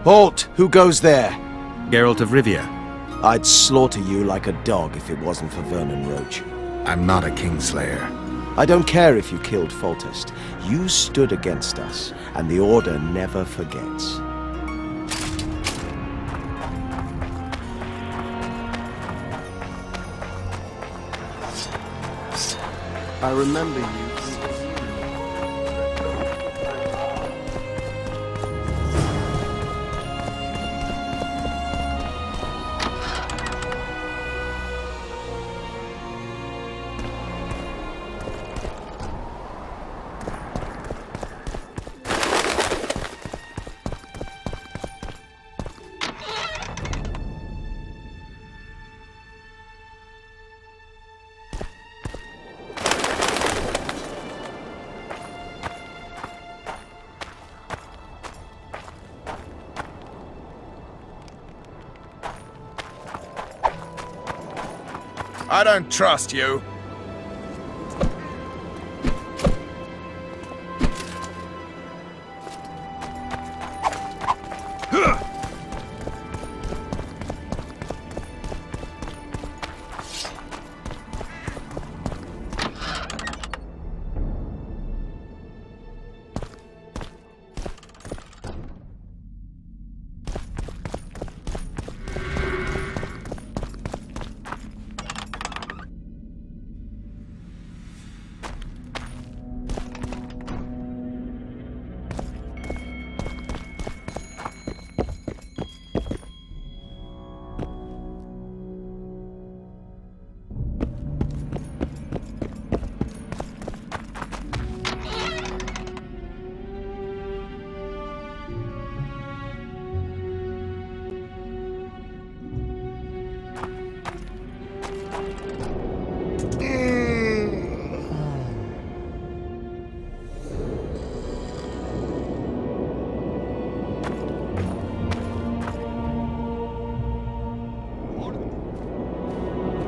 Halt! Who goes there? Geralt of Rivia. I'd slaughter you like a dog if it wasn't for Vernon Roach. I'm not a Kingslayer. I don't care if you killed Foltest. You stood against us, and the Order never forgets. I remember you. I don't trust you.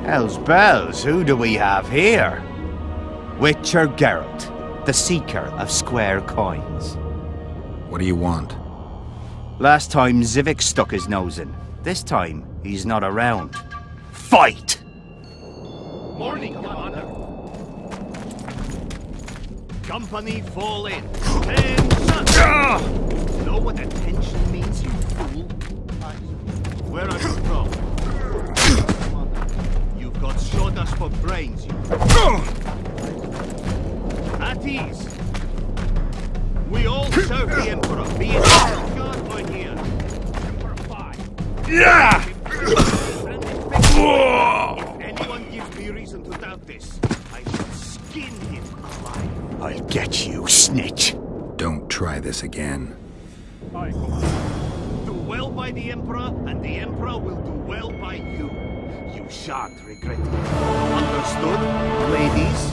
Hell's bells, who do we have here? Witcher Geralt, the seeker of square coins. What do you want? Last time Zivik stuck his nose in. This time, he's not around. Fight! Morning, Commander. Company fall in. 10 shots. Know what attention means, you fool? Where are you from? You've got shoulders for brains, you. At ease. We all serve the Emperor. Be it guard point here. Emperor 5. Yeah! If anyone gives me reason to doubt this, I shall skin him alive. I'll get you, snitch. Don't try this again. Aye, Commander. Do well by the Emperor, and the Emperor will do well by you. You shan't regret it. Understood, ladies?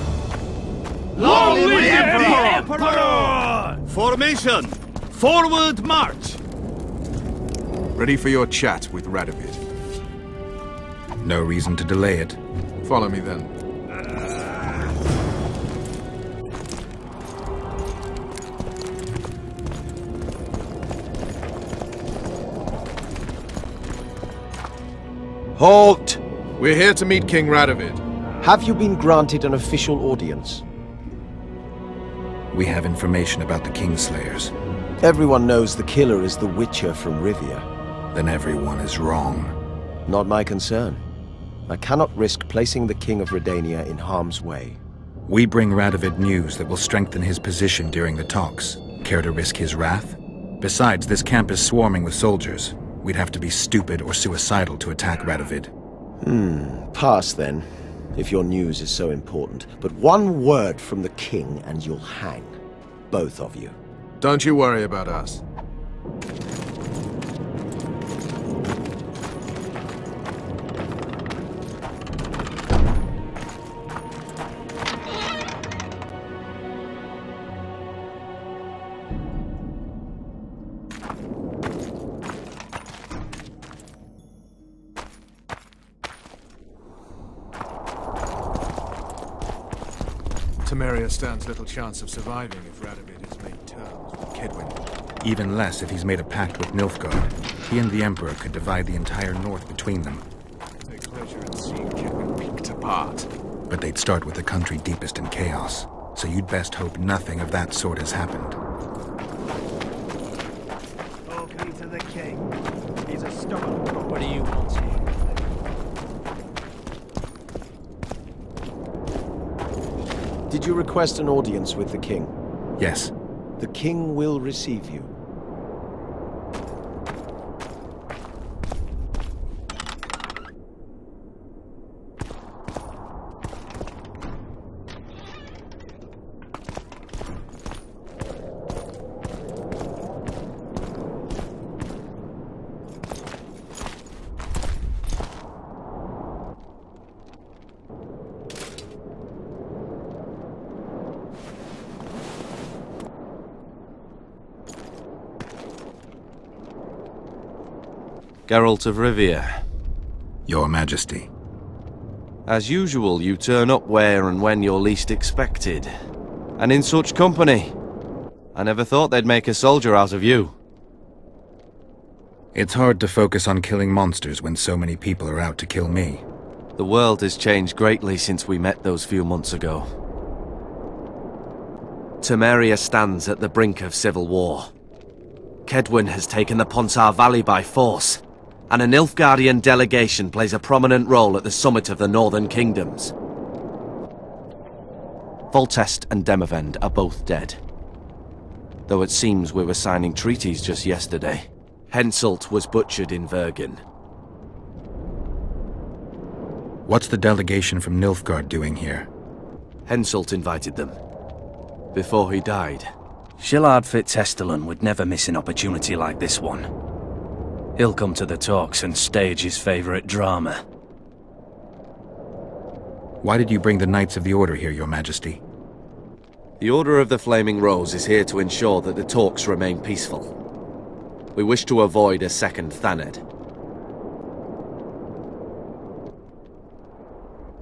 Long live the Emperor! Formation! Forward march! Ready for your chat with Radovid. No reason to delay it. Follow me then. Halt! We're here to meet King Radovid. Have you been granted an official audience? We have information about the Kingslayers. Everyone knows the killer is the Witcher from Rivia. Then everyone is wrong. Not my concern. I cannot risk placing the King of Redania in harm's way. We bring Radovid news that will strengthen his position during the talks. Care to risk his wrath? Besides, this camp is swarming with soldiers. We'd have to be stupid or suicidal to attack Radovid. Pass then, if your news is so important. But one word from the King and you'll hang. Both of you. Don't you worry about us. Temeria stands little chance of surviving if Radovid has made terms with Kedwin. Even less if he's made a pact with Nilfgaard. He and the Emperor could divide the entire north between them. Take pleasure in seeing Kedwin picked apart. But they'd start with the country deepest in chaos, so you'd best hope nothing of that sort has happened. Talking to the king. He's a stubborn. What do you want here? Did you request an audience with the king? Yes. The king will receive you. Geralt of Rivia. Your Majesty. As usual, you turn up where and when you're least expected. And in such company. I never thought they'd make a soldier out of you. It's hard to focus on killing monsters when so many people are out to kill me. The world has changed greatly since we met those few months ago. Temeria stands at the brink of civil war. Kedwin has taken the Ponsar Valley by force, and a Nilfgaardian delegation plays a prominent role at the summit of the Northern Kingdoms. Foltest and Demavend are both dead. Though it seems we were signing treaties just yesterday. Henselt was butchered in Vergen. What's the delegation from Nilfgaard doing here? Henselt invited them. Before he died. Shillard Fitzhestelin would never miss an opportunity like this one. He'll come to the talks and stage his favorite drama. Why did you bring the Knights of the Order here, Your Majesty? The Order of the Flaming Rose is here to ensure that the talks remain peaceful. We wish to avoid a second Thaned.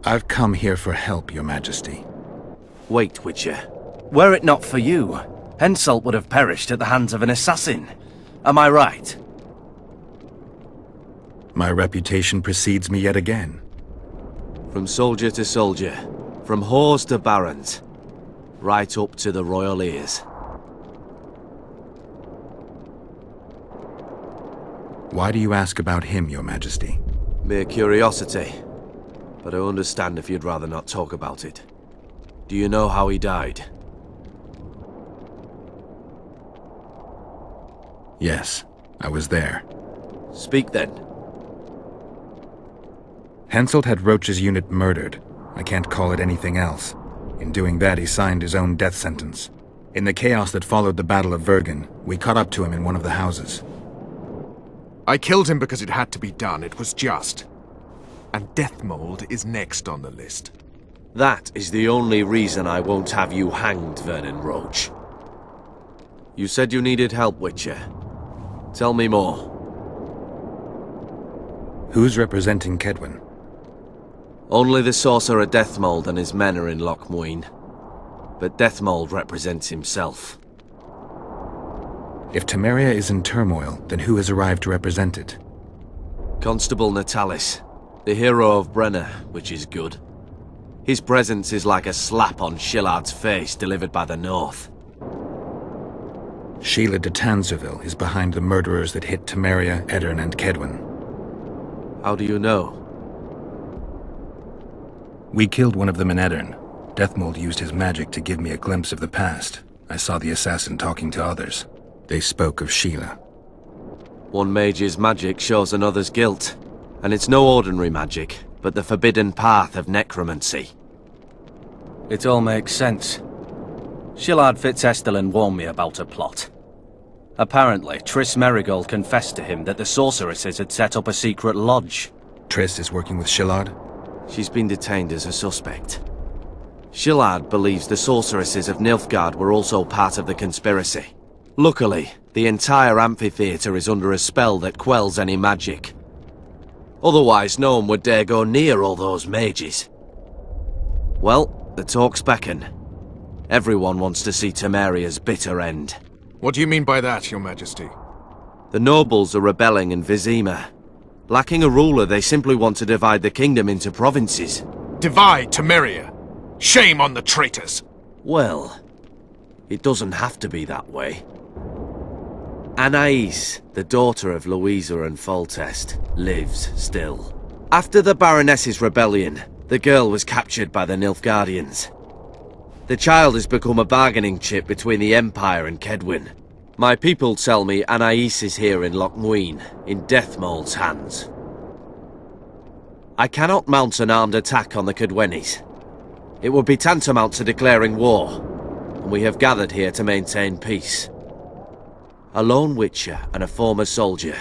I've come here for help, Your Majesty. Wait, Witcher. Were it not for you, Henselt would have perished at the hands of an assassin. Am I right? My reputation precedes me yet again. From soldier to soldier, from whores to barons, right up to the royal ears. Why do you ask about him, Your Majesty? Mere curiosity, but I understand if you'd rather not talk about it. Do you know how he died? Yes, I was there. Speak then. Henselt had Roach's unit murdered. I can't call it anything else. In doing that, he signed his own death sentence. In the chaos that followed the Battle of Vergen, we caught up to him in one of the houses. I killed him because it had to be done. It was just. And Deathmold is next on the list. That is the only reason I won't have you hanged, Vernon Roach. You said you needed help, Witcher. Tell me more. Who's representing Kedwin? Only the sorcerer Deathmold and his men are in Lochmuin. But Deathmold represents himself. If Temeria is in turmoil, then who has arrived to represent it? Constable Natalis, the hero of Brenna, which is good. His presence is like a slap on Shillard's face delivered by the North. Sheila de Tanzerville is behind the murderers that hit Temeria, Eddern, and Kedwin. How do you know? We killed one of them in Eddern. Deathmold used his magic to give me a glimpse of the past. I saw the assassin talking to others. They spoke of Sheila. One mage's magic shows another's guilt. And it's no ordinary magic, but the forbidden path of necromancy. It all makes sense. Shillard Fitzhestelin warned me about a plot. Apparently, Triss Merigold confessed to him that the sorceresses had set up a secret lodge. Triss is working with Shillard? She's been detained as a suspect. Shillard believes the sorceresses of Nilfgaard were also part of the conspiracy. Luckily, the entire amphitheater is under a spell that quells any magic. Otherwise, no one would dare go near all those mages. Well, the talks beckon. Everyone wants to see Temeria's bitter end. What do you mean by that, Your Majesty? The nobles are rebelling in Vizima. Lacking a ruler, they simply want to divide the kingdom into provinces. Divide Temeria! Shame on the traitors! Well, it doesn't have to be that way. Anais, the daughter of Louisa and Foltest, lives still. After the Baroness's rebellion, the girl was captured by the Nilfgaardians. The child has become a bargaining chip between the Empire and Kedwin. My people tell me Anais is here in Lochmuin, in Deathmold's hands. I cannot mount an armed attack on the Kedwenis. It would be tantamount to declaring war, and we have gathered here to maintain peace. A lone witcher and a former soldier.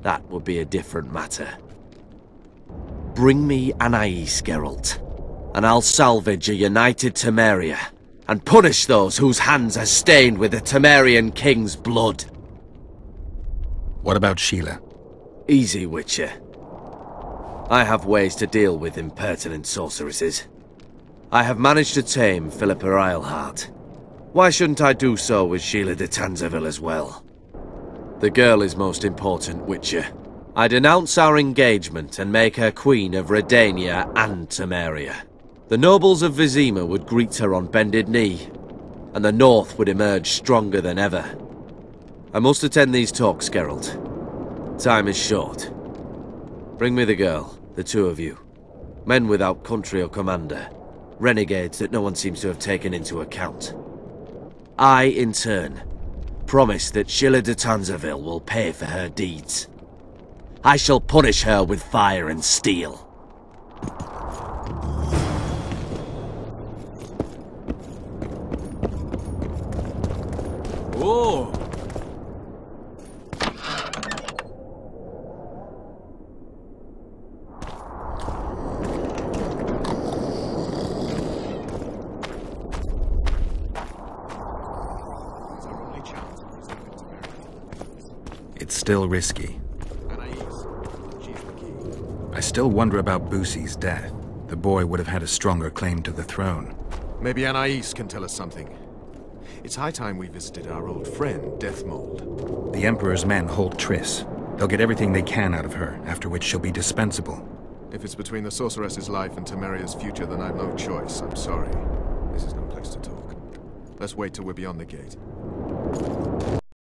That would be a different matter. Bring me Anais, Geralt, and I'll salvage a united Temeria, and punish those whose hands are stained with the Temerian king's blood. What about Sheila? Easy, Witcher. I have ways to deal with impertinent sorceresses. I have managed to tame Philippa Eilhart. Why shouldn't I do so with Sheila de Tanzaville as well? The girl is most important, Witcher. I denounce our engagement and make her queen of Redania and Temeria. The nobles of Vizima would greet her on bended knee, and the North would emerge stronger than ever. I must attend these talks, Geralt. Time is short. Bring me the girl, the two of you. Men without country or commander. Renegades that no one seems to have taken into account. I, in turn, promise that Sheila de Tanzaville will pay for her deeds. I shall punish her with fire and steel. Whoa! It's still risky. I still wonder about Boosie's death. The boy would have had a stronger claim to the throne. Maybe Anais can tell us something. It's high time we visited our old friend, Deathmold. The Emperor's men hold tryst. They'll get everything they can out of her, after which she'll be dispensable. If it's between the sorceress's life and Temeria's future, then I've no choice. I'm sorry. This is no place to talk. Let's wait till we're beyond the gate.